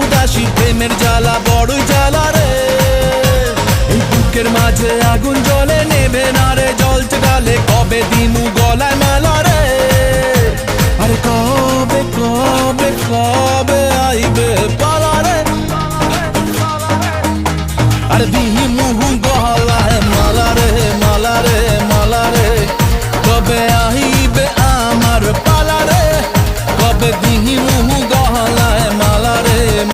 উদাসী প্রেমের জ্বালা বড়ই জ্বালা রে। এই বুকের মাঝে আগুন জ্বলে নেবে না রে জ্বলছে গালে, কবে দিমু গলায় মালা রে। আরে কবে কবে কবে আইবে পালা